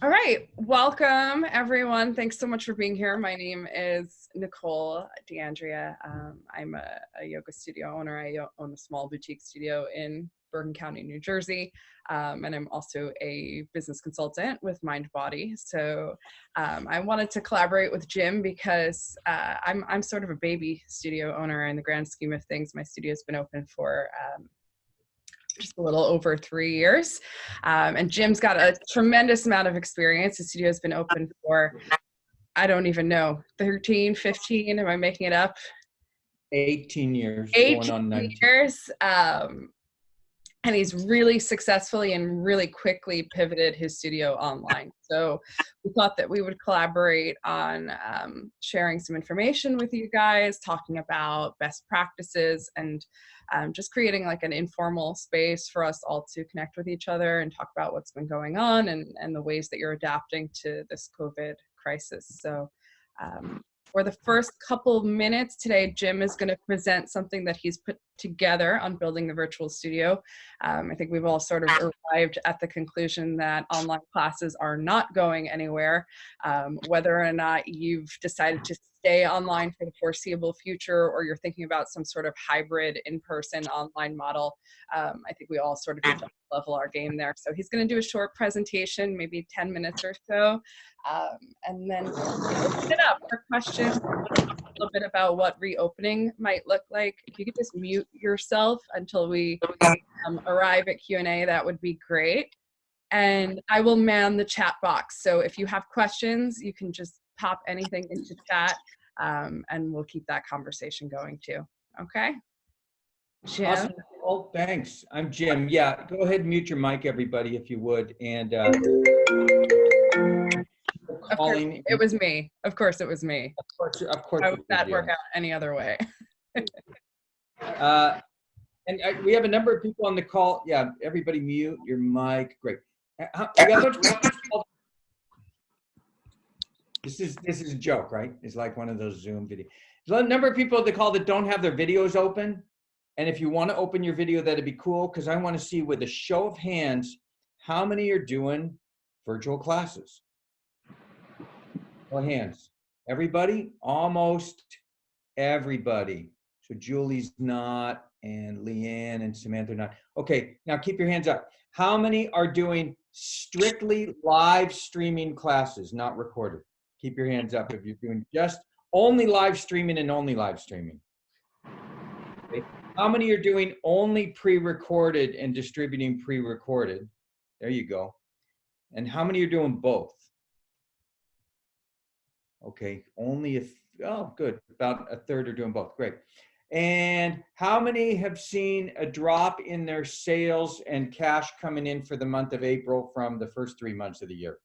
All right, welcome everyone. Thanks so much for being here. My name is Nicole DeAndrea. I'm a yoga studio owner. I own a small boutique studio in Bergen County, New Jersey, and I'm also a business consultant with Mind Body. So I wanted to collaborate with Jim because I'm sort of a baby studio owner in the grand scheme of things. My studio's been open for just a little over 3 years. And Jim's got a tremendous amount of experience. The studio has been open for, I don't even know, 13, 15, am I making it up? 18 years, 18 going on 19 years. And he's really successfully and really quickly pivoted his studio online. So we thought that we would collaborate on sharing some information with you guys, talking about best practices, and just creating like an informal space for us all to connect with each other and talk about what's been going on and the ways that you're adapting to this COVID crisis. So for the first couple of minutes today, Jim is going to present something that he's put together on building the virtual studio. I think we've all sort of arrived at the conclusion that online classes are not going anywhere. Whether or not you've decided to stay online for the foreseeable future or you're thinking about some sort of hybrid in-person online model, I think we all sort of need to level our game there. So he's going to do a short presentation, maybe 10 minutes or so, and then open it up for questions. A little bit about what reopening might look like. If you could just mute yourself until we arrive at Q&A, that would be great. And I will man the chat box. So if you have questions, you can just pop anything into chat, and we'll keep that conversation going too. Okay? Jim? Awesome. Oh, thanks. I'm Jim. Yeah, go ahead and mute your mic, everybody, if you would. And calling. It was me. Of course, it was me. Of course. How would that work out any other way? And we have a number of people on the call. Yeah, everybody mute your mic. Great. We got this is a joke, right? It's like one of those Zoom videos. There's a number of people on the call that don't have their videos open. And if you want to open your video, that'd be cool, because I want to see with a show of hands how many are doing virtual classes. Show of hands. Everybody? Almost everybody. So Julie's not, and Leanne and Samantha are not. Okay, now keep your hands up. How many are doing strictly live streaming classes, not recorded? Keep your hands up if you're doing just only live streaming and only live streaming. Okay. How many are doing only pre-recorded and distributing pre-recorded? There you go. And how many are doing both? Okay, only if, oh, good. About a third are doing both. Great. And how many have seen a drop in their sales and cash coming in for the month of April from the first 3 months of the year?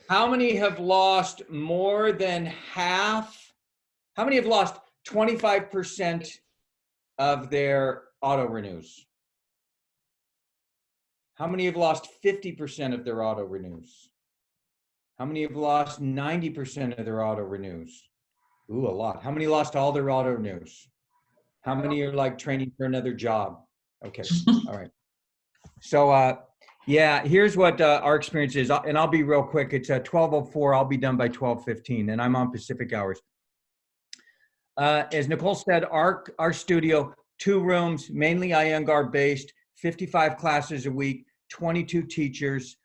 How many have lost more than half? How many have lost 25% of their auto renews? How many have lost 50% of their auto renews? How many have lost 90% of their auto renews? Ooh, a lot. How many lost all their auto renews? How many are like training for another job? Okay, all right. So yeah, here's what our experience is, and I'll be real quick. It's 12:04. I'll be done by 12:15, and I'm on Pacific hours. As Nicole said, our studio, 2 rooms, mainly Iyengar based, 55 classes a week, 22 teachers.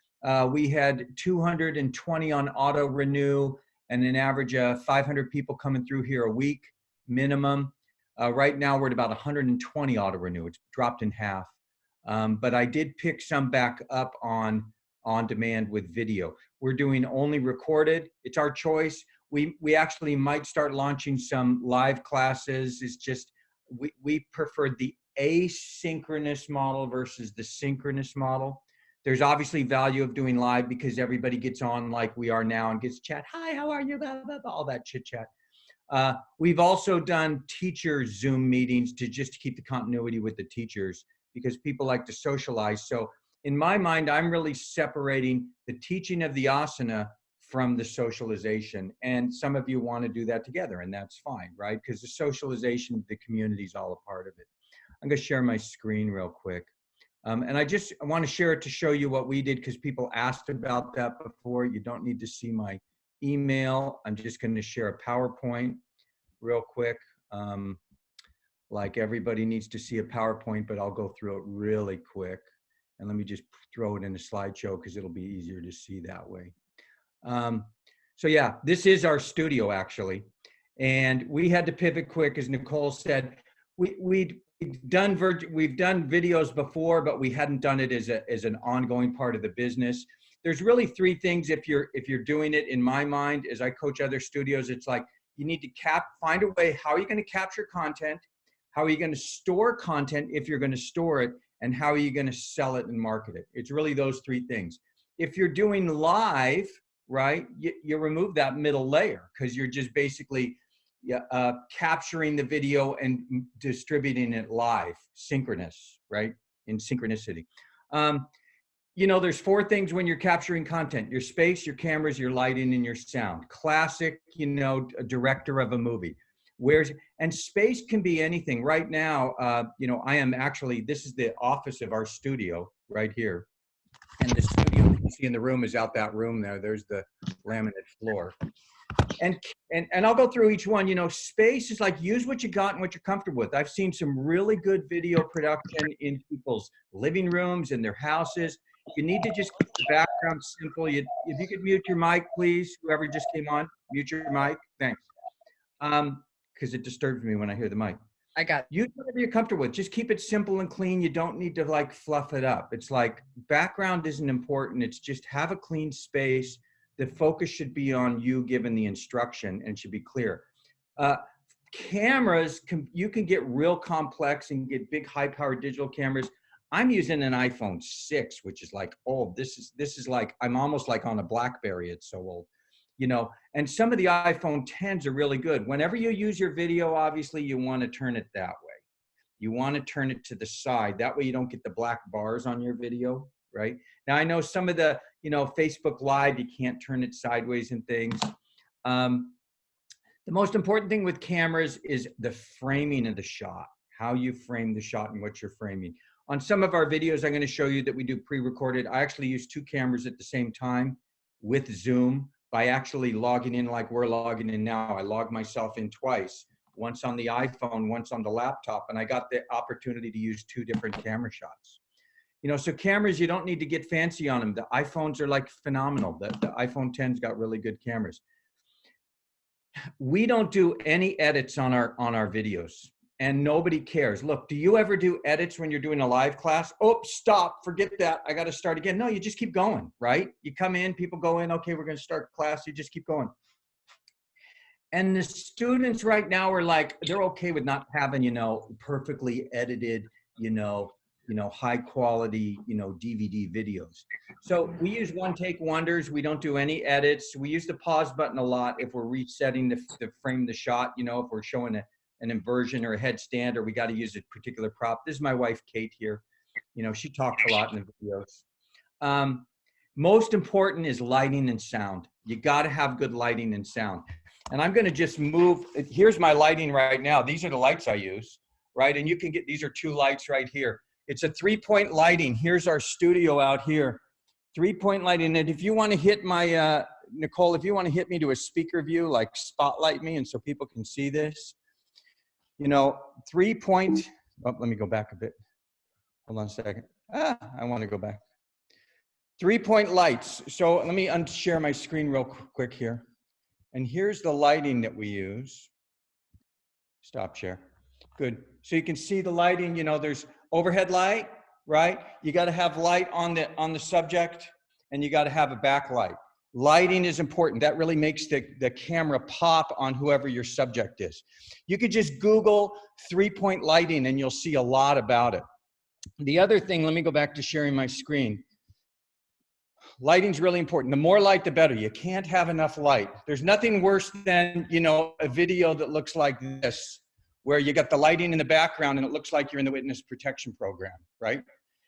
We had 220 on auto renew, and an average of 500 people coming through here a week minimum. Right now we're at about 120 auto renew. It's dropped in half. But I did pick some back up on demand with video. We're doing only recorded. It's our choice. We actually might start launching some live classes. It's just, we prefer the asynchronous model versus the synchronous model. There's obviously value of doing live because everybody gets on like we are now and gets chat. Hi, how are you? Blah, blah, blah, all that chit chat. We've also done teacher Zoom meetings to just keep the continuity with the teachers because people like to socialize. So in my mind, I'm really separating the teaching of the asana from the socialization. And some of you want to do that together, and that's fine, right? Because the socialization, the community is all a part of it. I'm going to share my screen real quick. And I just want to share it to show you what we did because people asked about that before. You don't need to see my email. I'm just going to share a PowerPoint real quick. Like everybody needs to see a PowerPoint, but I'll go through it really quick. And let me just throw it in a slideshow because it'll be easier to see that way. So yeah, this is our studio actually. And we had to pivot quick, as Nicole said. We've done videos before, but we hadn't done it as an ongoing part of the business. There's really three things if you're doing it, in my mind, as I coach other studios. It's like you need to find a way. How are you going to capture content? How are you going to store content if you're going to store it? And how are you going to sell it and market it? It's really those three things. If you're doing live, right, you remove that middle layer because you're just basically capturing the video and distributing it live, synchronous, right, in synchronicity. You know, there's four things when you're capturing content: your space, your cameras, your lighting, and your sound. Classic, you know, a director of a movie. And space can be anything. Right now, you know, I am actually, this is the office of our studio right here. And the studio that you see in the room is out that room there. There's the laminate floor. And I'll go through each one. You know, space is like, use what you got and what you're comfortable with. I've seen some really good video production in people's living rooms and their houses. You need to just keep the background simple. If you could mute your mic, please, whoever just came on, mute your mic. Thanks. Because it disturbs me when I hear the mic. I got it. Use whatever you're comfortable with. Just keep it simple and clean. You don't need to like fluff it up. It's like background isn't important. It's just have a clean space. The focus should be on you given the instruction and should be clear. Cameras, you can get real complex and get big high-powered digital cameras. I'm using an iPhone 6, which is like, oh, this is like, I'm almost like on a BlackBerry. It's so old. You know, and some of the iPhone 10s are really good. Whenever you use your video, obviously you want to turn it that way. You want to turn it to the side. That way you don't get the black bars on your video, right? Now I know some of the, you know, Facebook Live, you can't turn it sideways and things. The most important thing with cameras is the framing of the shot, how you frame the shot and what you're framing. On some of our videos, I'm going to show you that we do pre-recorded. I actually use two cameras at the same time with Zoom. By actually logging in like we're logging in now. I log myself in twice, once on the iPhone, once on the laptop, and I got the opportunity to use two different camera shots. You know, so cameras, you don't need to get fancy on them. The iPhones are like phenomenal. The iPhone 10's got really good cameras. We don't do any edits on our videos. And nobody cares. Look, do you ever do edits when you're doing a live class? Oh, stop, forget that. I got to start again. No, you just keep going, right? You come in, people go in, okay, we're going to start class. You just keep going. And the students right now are like, they're okay with not having, you know, perfectly edited, you know, high quality, you know, DVD videos. So we use one take wonders. We don't do any edits. We use the pause button a lot if we're resetting to frame the shot, you know, if we're showing an inversion or a headstand, or we got to use a particular prop. This is my wife, Kate, here. You know, she talks a lot in the videos. Most important is lighting and sound. You got to have good lighting and sound. And I'm going to just move. Here's my lighting right now. These are the lights I use, right? And you can get, these are two lights right here. It's a 3-point lighting. Here's our studio out here. 3-point lighting. And if you want to hit my, Nicole, if you want to hit me to a speaker view, like spotlight me and so people can see this. You know, 3-point, oh, let me go back a bit. Hold on a second. I want to go back. 3-point lights. So let me unshare my screen real quick here. And here's the lighting that we use. Stop share. Good. So you can see the lighting, you know, there's overhead light, right? You got to have light on the subject, and you got to have a backlight. Lighting is important. That really makes the camera pop on whoever your subject is. You could just Google 3-point lighting and you'll see a lot about it. The other thing, let me go back to sharing my screen. Lighting's really important. The more light, the better. You can't have enough light. There's nothing worse than, you know, a video that looks like this, where you got the lighting in the background and it looks like you're in the witness protection program, right?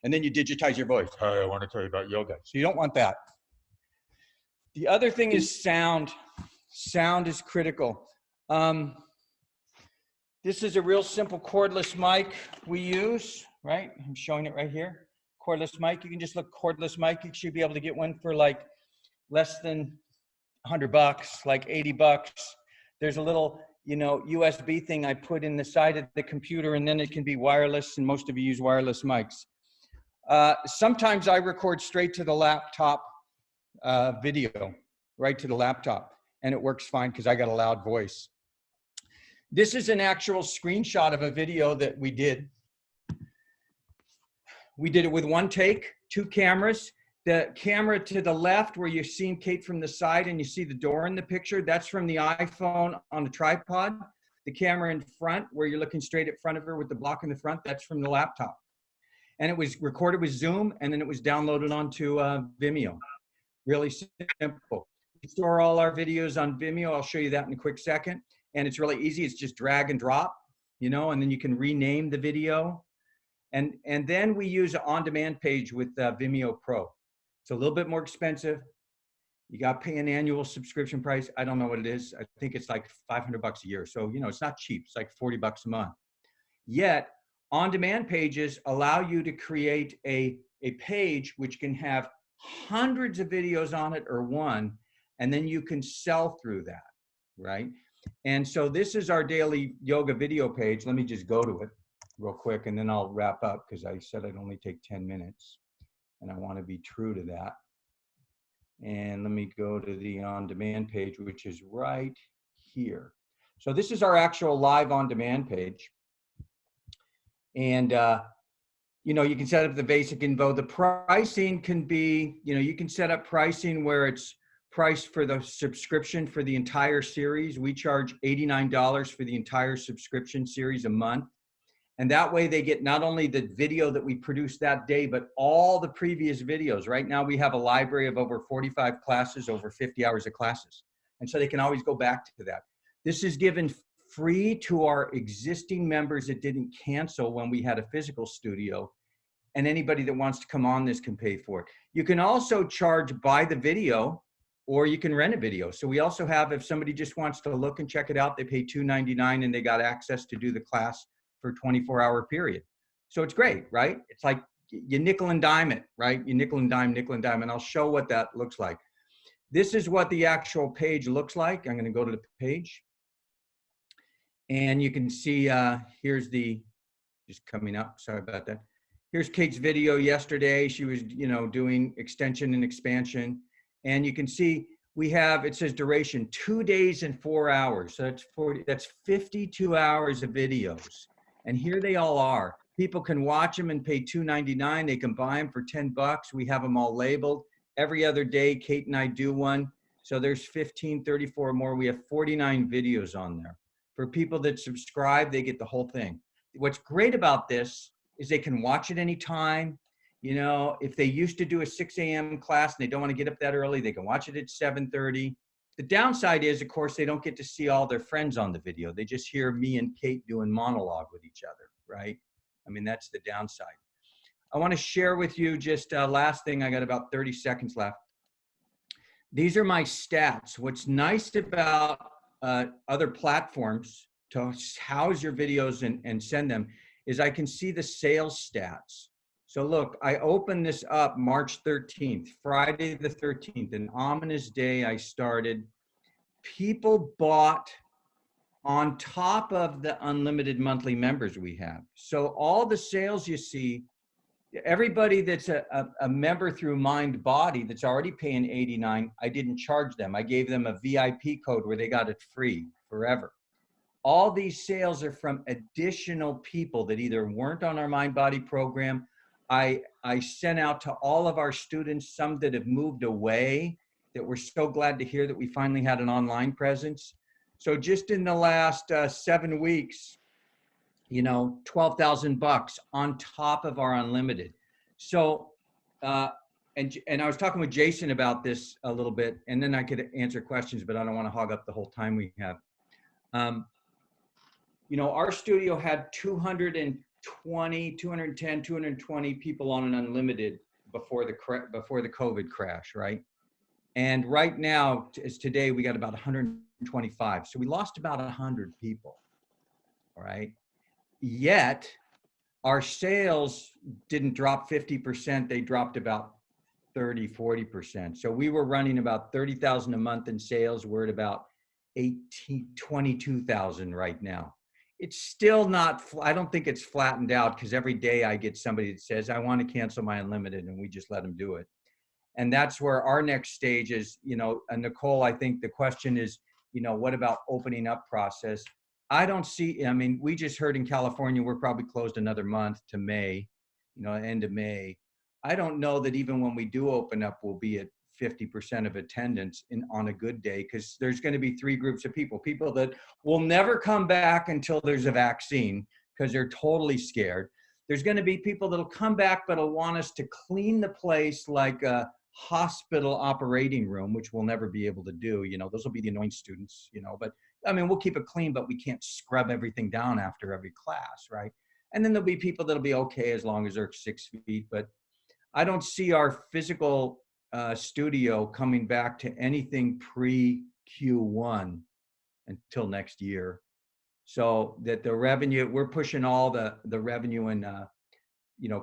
And then you digitize your voice. Hi, I want to tell you about yoga. So you don't want that. The other thing is sound. Sound is critical. This is a real simple cordless mic we use, right? I'm showing it right here. cordless mic. You can just look cordless mic. You should be able to get one for like less than $100, like $80. There's a little, you know, USB thing I put in the side of the computer, and then it can be wireless, and most of you use wireless mics. Sometimes I record straight to the laptop video, right to the laptop, and it works fine because I got a loud voice. This is an actual screenshot of a video that we did. We did it with one take, 2 cameras. The camera to the left where you're seeing Kate from the side and you see the door in the picture, that's from the iPhone on a tripod. The camera in front where you're looking straight in front of her with the block in the front, that's from the laptop. And it was recorded with Zoom, and then it was downloaded onto Vimeo. Really simple. We store all our videos on Vimeo. I'll show you that in a quick second. And it's really easy. It's just drag and drop, you know, and then you can rename the video. And then we use an on-demand page with Vimeo Pro. It's a little bit more expensive. You got to pay an annual subscription price. I don't know what it is. I think it's like $500 a year. So, you know, it's not cheap. It's like $40 a month. Yet, on-demand pages allow you to create a page which can have hundreds of videos on it or one, and then you can sell through that, right? And so this is our daily yoga video page. Let me just go to it real quick, and then I'll wrap up because I said I'd only take 10 minutes, and I want to be true to that. And let me go to the on-demand page, which is right here. So this is our actual live on-demand page. And, you know, you can set up the basic info. The pricing can be, you know, you can set up pricing where it's priced for the subscription for the entire series. We charge $89 for the entire subscription series a month. And that way they get not only the video that we produce that day, but all the previous videos. Right now we have a library of over 45 classes, over 50 hours of classes. And so they can always go back to that. This is given free to our existing members that didn't cancel when we had a physical studio, and anybody that wants to come on this can pay for it. You can also charge by the video, or you can rent a video. So we also have, if somebody just wants to look and check it out, they pay $2.99 and they got access to do the class for a 24-hour period. So it's great, right? It's like you nickel and dime it, right? You nickel and dime, and I'll show what that looks like. This is what the actual page looks like. I'm gonna go to the page. And you can see, here's the, just coming up, sorry about that. Here's Kate's video yesterday. She was, you know, doing extension and expansion. And you can see we have, it says duration, 2 days and 4 hours. So that's 52 hours of videos. And here they all are. People can watch them and pay $2.99. They can buy them for $10. We have them all labeled. Every other day, Kate and I do one. So there's 15, 34 more. We have 49 videos on there. For people that subscribe, they get the whole thing. What's great about this is they can watch it anytime. You know, if they used to do a 6 a.m. class and they don't want to get up that early, they can watch it at 7:30. The downside is, of course, they don't get to see all their friends on the video. They just hear me and Kate doing monologue with each other, right? I mean, that's the downside. I want to share with you just last thing. I got about 30 seconds left. These are my stats. What's nice about other platforms to house your videos and send them is I can see the sales stats. So look, I opened this up March 13th, Friday the 13th, an ominous day I started. People bought on top of the unlimited monthly members we have. So all the sales you see, everybody that's a member through Mind Body that's already paying $89, I didn't charge them. I gave them a VIP code where they got it free forever. All these sales are from additional people that either weren't on our Mind Body program. I sent out to all of our students, some that have moved away, that we're so glad to hear that we finally had an online presence. So just in the last 7 weeks, you know, $12,000 on top of our unlimited. So, and I was talking with Jason about this a little bit, and then I could answer questions, but I don't want to hog up the whole time we have. You know, our studio had 220 people on an unlimited before the COVID crash, right? And right now, as today, we got about 125. So we lost about 100 people, all right? Yet, our sales didn't drop 50%. They dropped about 30, 40%. So we were running about 30,000 a month in sales. We're at about 22,000 right now. It's still not, I don't think it's flattened out, because every day I get somebody that says, I want to cancel my unlimited, and we just let them do it. And that's where our next stage is, Nicole, I think the question is, what about opening up process? I don't see, I mean, we just heard in California, we're probably closed another month to May, end of May. I don't know that even when we do open up, we'll be at 50% of attendance on a good day, because there's going to be three groups of people that will never come back until there's a vaccine, because they're totally scared. There's going to be people that'll come back, but will want us to clean the place like a hospital operating room, which we'll never be able to do. Those will be the annoying students, but I mean, we'll keep it clean, but we can't scrub everything down after every class, right? And then there'll be people that'll be okay as long as they're 6 feet, but I don't see our physical studio coming back to anything pre Q1 until next year. So that the revenue, we're pushing all the revenue and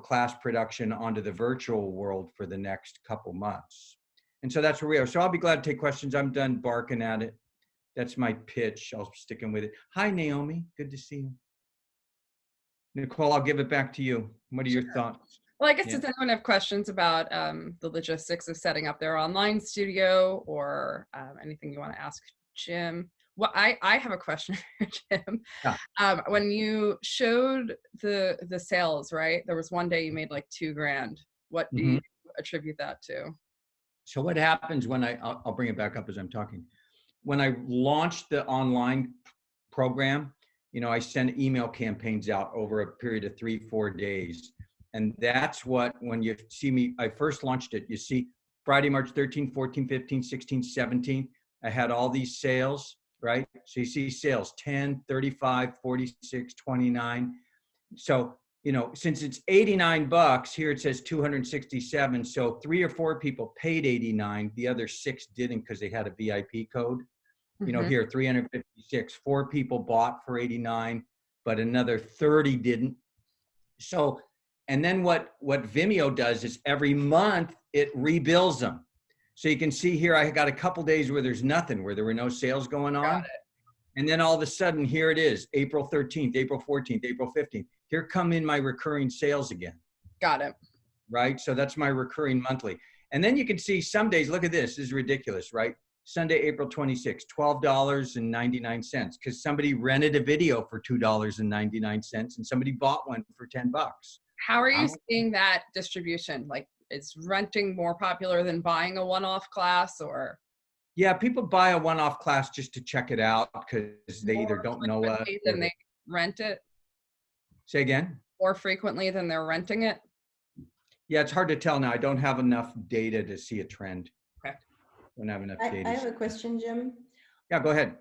class production onto the virtual world for the next couple months. And so that's where we are. So I'll be glad to take questions. I'm done barking at it. That's my pitch. I'll stick in with it. Hi, Naomi. Good to see you. Nicole, I'll give it back to you. What are your thoughts? Well, I guess does anyone have questions about the logistics of setting up their online studio, or anything you want to ask Jim? Well, I have a question for Jim. Yeah. When you showed the sales, right? There was one day you made like $2,000. What do you attribute that to? So what happens when I'll bring it back up as I'm talking. When I launched the online program, I send email campaigns out over a period of 3-4 days. And that's when you see me, I first launched it, you see Friday, March 13, 14, 15, 16, 17, I had all these sales, right? So you see sales 10, 35, 46, 29. So, since it's $89, here it says 267. So 3 or 4 people paid 89. The other 6 didn't because they had a VIP code. Here, 356, 4 people bought for 89, but another 30 didn't. So, and then what Vimeo does is every month it rebills them. So you can see here, I got a couple days where there's nothing, where there were no sales going on. Got it. And then all of a sudden, here it is, April 13th, April 14th, April 15th. Here come in my recurring sales again. Got it. Right? So that's my recurring monthly. And then you can see some days, look at this, this is ridiculous, right? Sunday, April 26th, $12.99, because somebody rented a video for $2.99 and somebody bought one for $10. How are you seeing that distribution? Like, is renting more popular than buying a one-off class, or? Yeah, people buy a one-off class just to check it out because they either don't know us. Than they rent it? Say again? More frequently than they're renting it? Yeah, it's hard to tell now. I don't have enough data to see a trend. Okay. Don't have enough data. I have a question, Jim. Yeah, go ahead.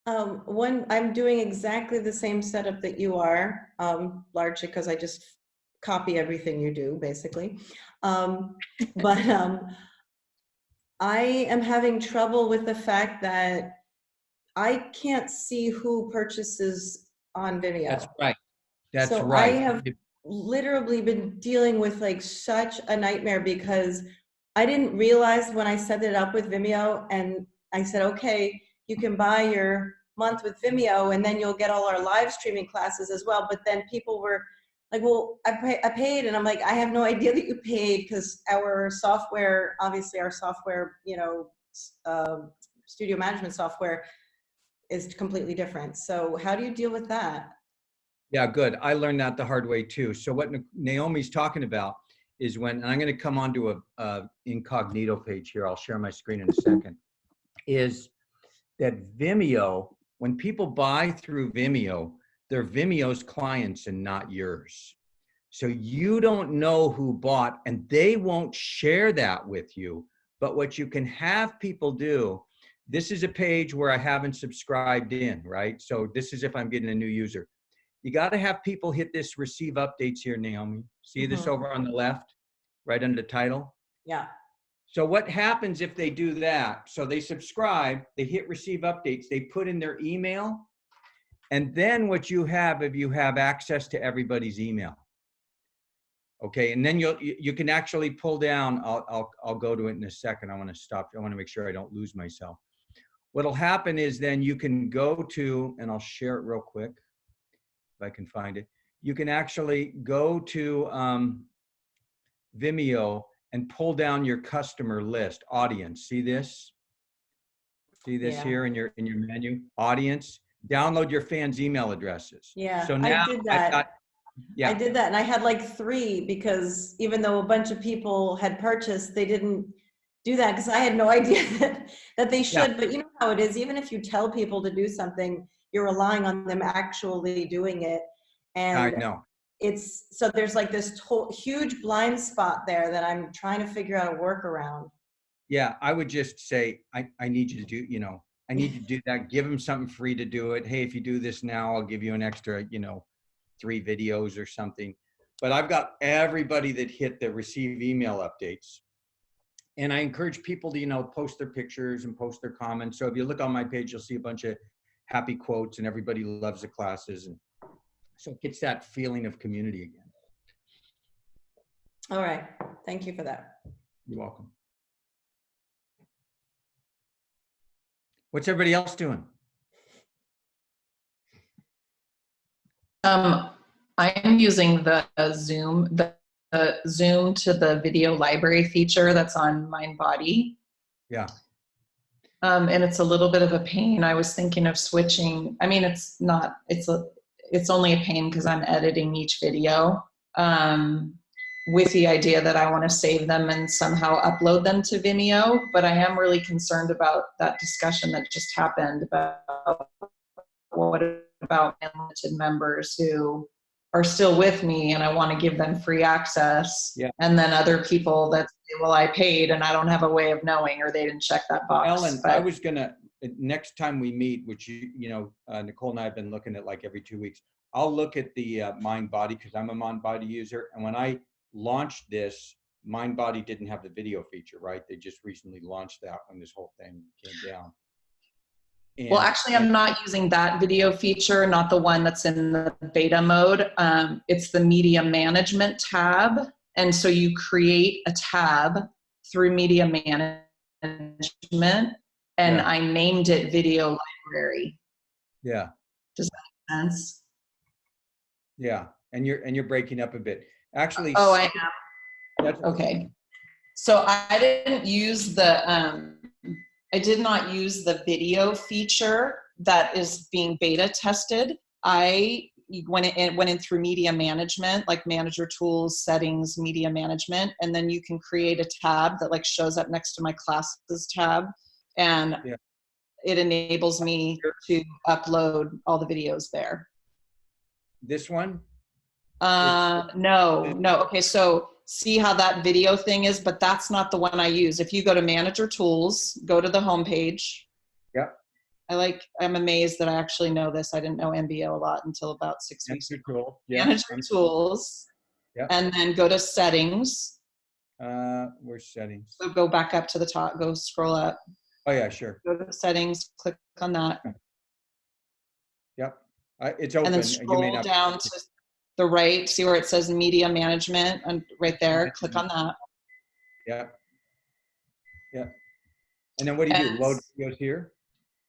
I'm doing exactly the same setup that you are, largely because I just copy everything you do, basically. I am having trouble with the fact that I can't see who purchases on Vimeo. That's right. That's so right. I have literally been dealing with like such a nightmare, because I didn't realize when I set it up with Vimeo and I said, okay, you can buy your month with Vimeo and then you'll get all our live streaming classes as well. But then people were like, well, I paid. And I'm like, I have no idea that you paid, because our software, obviously our software, studio management software is completely different. So how do you deal with that? Yeah, good. I learned that the hard way too. So what Naomi's talking about is when, and I'm going to come onto a incognito page here. I'll share my screen in a second, is that Vimeo, when people buy through Vimeo, they're Vimeo's clients and not yours. So you don't know who bought, and they won't share that with you. But what you can have people do, this is a page where I haven't subscribed in, right? So this is if I'm getting a new user. You got to have people hit this receive updates here, Naomi. See this over on the left, right under the title? Yeah. So what happens if they do that? So they subscribe, they hit receive updates, they put in their email, And then what you have, if you have access to everybody's email. Okay, and then you can actually pull down, I'll go to it in a second. I want to stop. I want to make sure I don't lose myself. What'll happen is then you can go to, and I'll share it real quick if I can find it. You can actually go to Vimeo and pull down your customer list, audience. See this? See this here in your menu? Audience. Download your fans' email addresses. Yeah, So now I did that. Yeah. I did that, and I had like 3 because even though a bunch of people had purchased, they didn't do that because I had no idea that they should. Yeah. But you know how it is, even if you tell people to do something, you're relying on them actually doing it. And I know. so there's like this huge blind spot there that I'm trying to figure out a workaround. Yeah, I would just say, I need you to do, I need you to do that. Give them something free to do it. Hey, if you do this now, I'll give you an extra, 3 videos or something. But I've got everybody that hit the receive email updates. And I encourage people to, post their pictures and post their comments. So if you look on my page, you'll see a bunch of happy quotes and everybody loves the classes. And so it gets that feeling of community again. All right. Thank you for that. You're welcome. What's everybody else doing? I'm using the Zoom to the video library feature that's on MindBody. Yeah. And it's a little bit of a pain. I was thinking of switching. I mean, it's only a pain because I'm editing each video with the idea that I want to save them and somehow upload them to Vimeo. But I am really concerned about that discussion that just happened about what about unlimited members who are still with me and I want to give them free access. Yeah. And then other people that say, well, I paid and I don't have a way of knowing, or they didn't check that box. Ellen, but I was gonna, next time we meet, which Nicole and I have been looking at like every 2 weeks, I'll look at the MindBody because I'm a MindBody user. And when I launched this, MindBody didn't have the video feature, right? They just recently launched that when this whole thing came down. And, well, actually, I'm not using that video feature, not the one that's in the beta mode. It's the media management tab. And so you create a tab through media management, and I named it video library. Yeah. Does that make sense? Yeah. And you're breaking up a bit. Actually. Oh, I am. That's okay. So I didn't use I did not use the video feature that is being beta tested. I went in through media management, like manager tools, settings, media management, and then you can create a tab that like shows up next to my classes tab, and it enables me to upload all the videos there. This one? No. Okay, so see how that video thing is, but that's not the one I use. If you go to manager tools, go to the homepage. Yep. I'm amazed that I actually know this. I didn't know MBO a lot until about 6 weeks ago. Yeah. Manager tools. Yep. And then go to settings. Where's settings? So go back up to the top, go scroll up. Oh yeah, sure. Go to settings, click on that. Yep. It's open. And then scroll down to the right, see where it says media management, and right there, click on that. Yeah. Yeah. And then what do you do? Load videos here?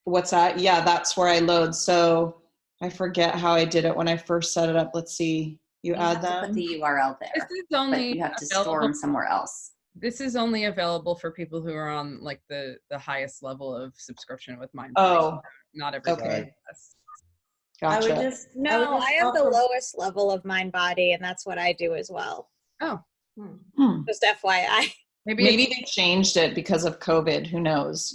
What's that? Yeah, that's where I load. So I forget how I did it when I first set it up. Let's see. You add that. Put the URL there. This is only but you have to store them somewhere else. This is only available for people who are on like the highest level of subscription with MindBody. Oh, not everybody. okay. Gotcha. I have the lowest level of MindBody, and that's what I do as well. Oh. Just FYI. Maybe they changed it because of COVID. Who knows?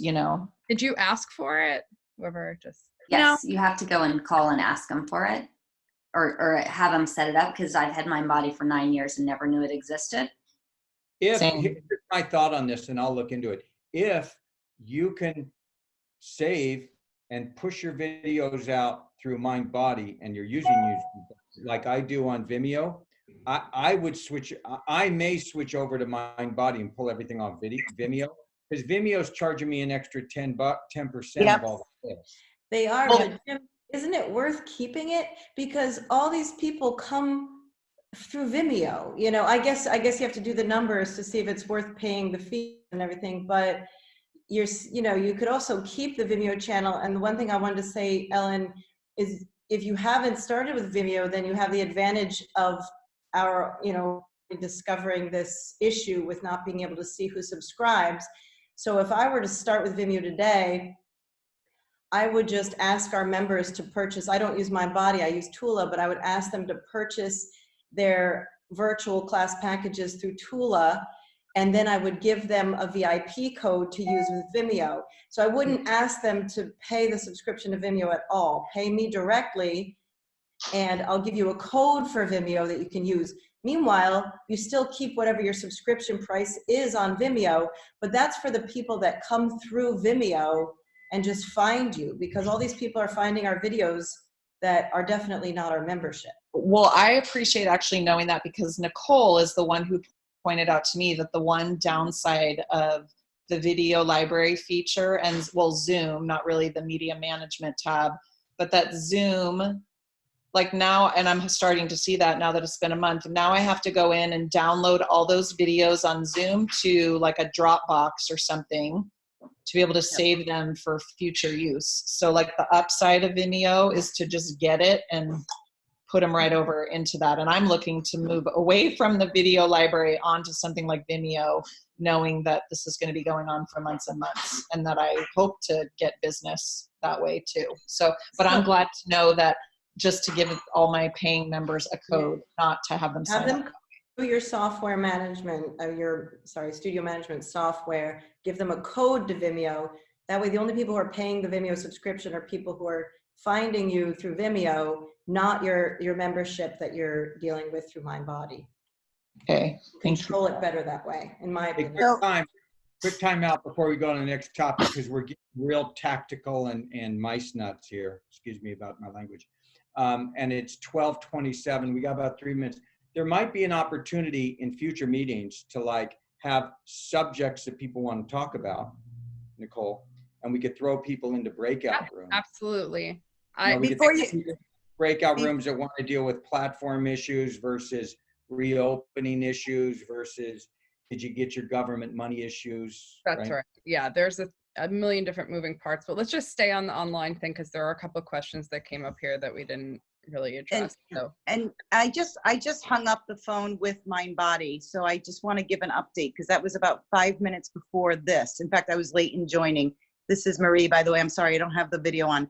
Did you ask for it? Whoever just. Yes, you have to go and call and ask them for it, or have them set it up. Because I've had MindBody for 9 years and never knew it existed. Here's my thought on this, and I'll look into it. If you can save and push your videos out through MindBody, and you're using like I do on Vimeo, I would switch. I may switch over to MindBody and pull everything off Vimeo, because Vimeo's charging me an extra 10% of all the sales. They are. But Jim, isn't it worth keeping it? Because all these people come through Vimeo. You know, I guess you have to do the numbers to see if it's worth paying the fee and everything, but you could also keep the Vimeo channel. And the one thing I wanted to say, Ellen, is if you haven't started with Vimeo, then you have the advantage of our, discovering this issue with not being able to see who subscribes. So if I were to start with Vimeo today, I would just ask our members to purchase, I don't use MindBody, I use Tula, but I would ask them to purchase their virtual class packages through Tula, and then I would give them a VIP code to use with Vimeo. So I wouldn't ask them to pay the subscription to Vimeo at all. Pay me directly, and I'll give you a code for Vimeo that you can use. Meanwhile, you still keep whatever your subscription price is on Vimeo, but that's for the people that come through Vimeo and just find you, because all these people are finding our videos that are definitely not our membership. Well, I appreciate actually knowing that, because Nicole is the one who pointed out to me that the one downside of the video library feature, and well, Zoom, not really the media management tab, but that Zoom, like now, and I'm starting to see that now that it's been a month, now I have to go in and download all those videos on Zoom to like a Dropbox or something to be able to save them for future use. So like the upside of Vimeo is to just get it and put them right over into that. And I'm looking to move away from the video library onto something like Vimeo, knowing that this is going to be going on for months and months, and that I hope to get business that way too. So, but I'm glad to know that, just to give all my paying members a code, not to have them sign up. Through your software management, studio management software, give them a code to Vimeo. That way the only people who are paying the Vimeo subscription are people who are finding you through Vimeo, not your membership that you're dealing with through MindBody. Okay, thank you. Control it better that way, in my opinion. Quick time out before we go on to the next topic, because we're getting real tactical and mice nuts here. Excuse me about my language. And it's 12:27. We got about 3 minutes. There might be an opportunity in future meetings to like have subjects that people want to talk about, Nicole, and we could throw people into breakout rooms. Absolutely. Breakout rooms that want to deal with platform issues versus reopening issues versus did you get your government money issues? That's right. Yeah, there's a million different moving parts, but let's just stay on the online thing, because there are a couple of questions that came up here that we didn't really address. And I just hung up the phone with MindBody, so I just want to give an update, because that was about 5 minutes before this. In fact, I was late in joining. This is Marie, by the way. I'm sorry I don't have the video on.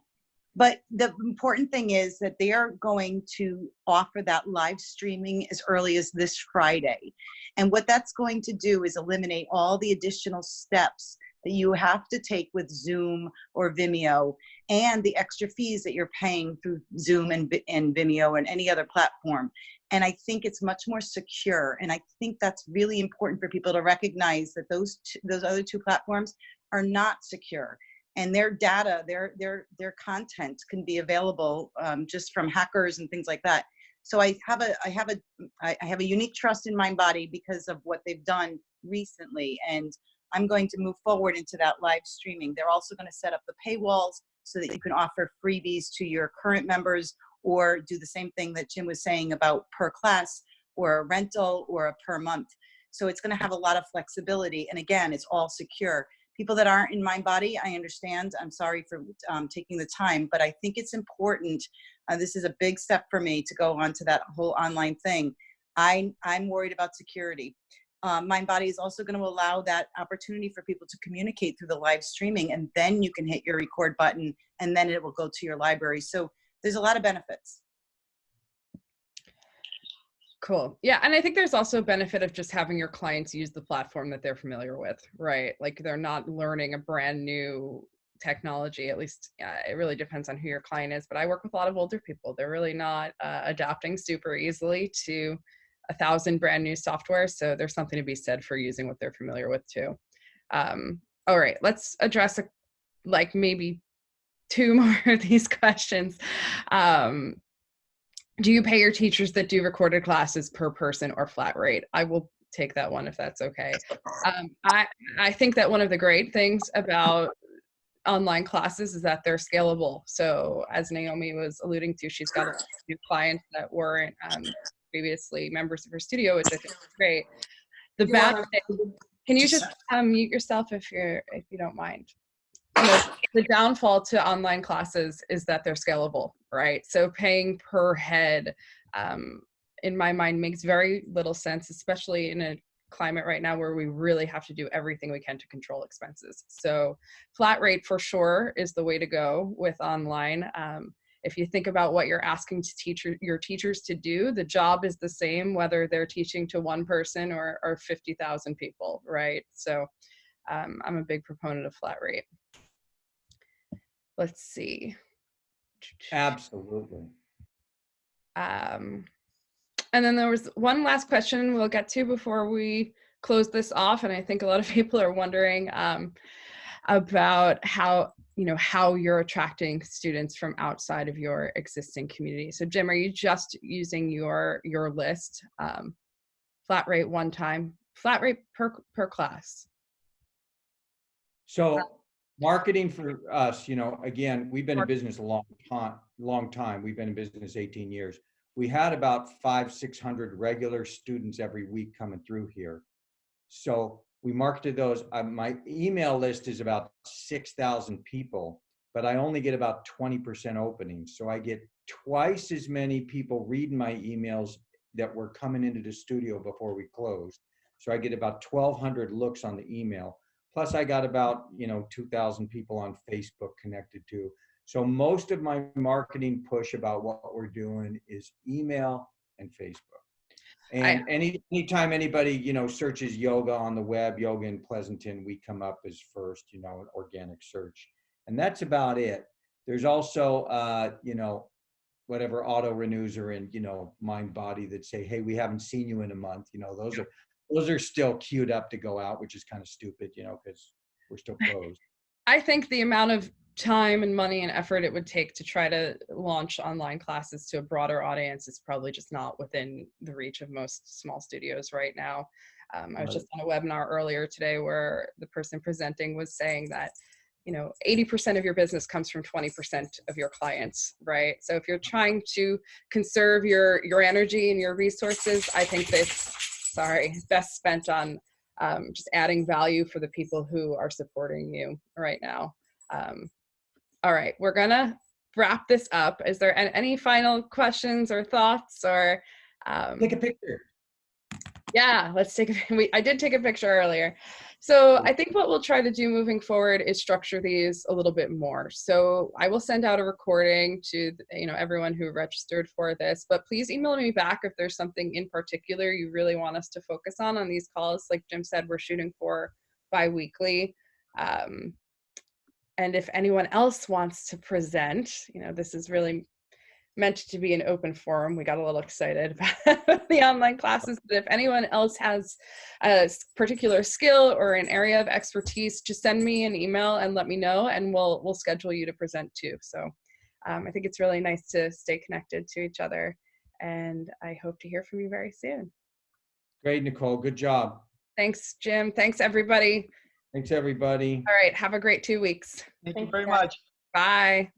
But the important thing is that they are going to offer that live streaming as early as this Friday. And what that's going to do is eliminate all the additional steps that you have to take with Zoom or Vimeo, and the extra fees that you're paying through Zoom and Vimeo and any other platform. And I think it's much more secure. And I think that's really important for people to recognize that those other two platforms are not secure. And their data, their content can be available just from hackers and things like that. So I have a unique trust in MindBody because of what they've done recently, and I'm going to move forward into that live streaming. They're also going to set up the paywalls so that you can offer freebies to your current members, or do the same thing that Jim was saying about per class or a rental or a per month. So it's going to have a lot of flexibility. And again, it's all secure. People that aren't in MindBody, I understand. I'm sorry for taking the time, but I think it's important. This is a big step for me to go on to that whole online thing. I'm worried about security. MindBody is also going to allow that opportunity for people to communicate through the live streaming, and then you can hit your record button and then it will go to your library. So there's a lot of benefits. Cool. Yeah. And I think there's also a benefit of just having your clients use the platform that they're familiar with, right? Like they're not learning a brand new technology. At least it really depends on who your client is. But I work with a lot of older people. They're really not adapting super easily to 1,000 brand new software. So there's something to be said for using what they're familiar with too. All right, let's address like maybe 2 more of these questions. Do you pay your teachers that do recorded classes per person or flat rate? I will take that one if that's okay. I think that one of the great things about online classes is that they're scalable. So as Naomi was alluding to, she's got a new clients that weren't previously members of her studio, which I think is great. The bad thing, can you just mute yourself if you don't mind? You know, the downfall to online classes is that they're scalable, right? So paying per head, in my mind, makes very little sense, especially in a climate right now where we really have to do everything we can to control expenses. So flat rate for sure is the way to go with online. If you think about what you're asking to your teachers to do, the job is the same, whether they're teaching to one person or 50,000 people, right? So I'm a big proponent of flat rate. Let's see. Absolutely. And then there was one last question we'll get to before we close this off. And I think a lot of people are wondering about how you're attracting students from outside of your existing community. So Jim, are you just using your list, flat rate one time, flat rate per class? So marketing for us, again, we've been in business a long time. We've been in business 18 years. We had about 500-600 regular students every week coming through here. So we marketed those. My email list is about 6,000 people, but I only get about 20% openings. So I get twice as many people reading my emails that were coming into the studio before we closed. So I get about 1,200 looks on the email. Plus I got about, 2,000 people on Facebook connected to. So most of my marketing push about what we're doing is email and Facebook. And anytime anybody, searches yoga on the web, yoga in Pleasanton, we come up as first, an organic search. And that's about it. There's also, whatever auto renews are in, Mind Body that say, hey, we haven't seen you in a month. Those are still queued up to go out, which is kind of stupid, because we're still closed. I think the amount of time and money and effort it would take to try to launch online classes to a broader audience is probably just not within the reach of most small studios right now. I was just on a webinar earlier today where the person presenting was saying that 80% of your business comes from 20% of your clients, right? So if you're trying to conserve your energy and your resources, I think that's best spent on just adding value for the people who are supporting you right now. All right, we're gonna wrap this up. Is there any final questions or thoughts or? Take a picture. Yeah, let's take I did take a picture earlier. So I think what we'll try to do moving forward is structure these a little bit more. So I will send out a recording to everyone who registered for this, but please email me back if there's something in particular you really want us to focus on these calls. Like Jim said, we're shooting for bi-weekly. And if anyone else wants to present, this is really meant to be an open forum. We got a little excited about the online classes, but if anyone else has a particular skill or an area of expertise, just send me an email and let me know, and we'll schedule you to present too. So I think it's really nice to stay connected to each other, and I hope to hear from you very soon. Great, Nicole. Good job. Thanks, Jim. Thanks, everybody. Thanks, everybody. All right. Have a great 2 weeks. Thank you very much. Bye.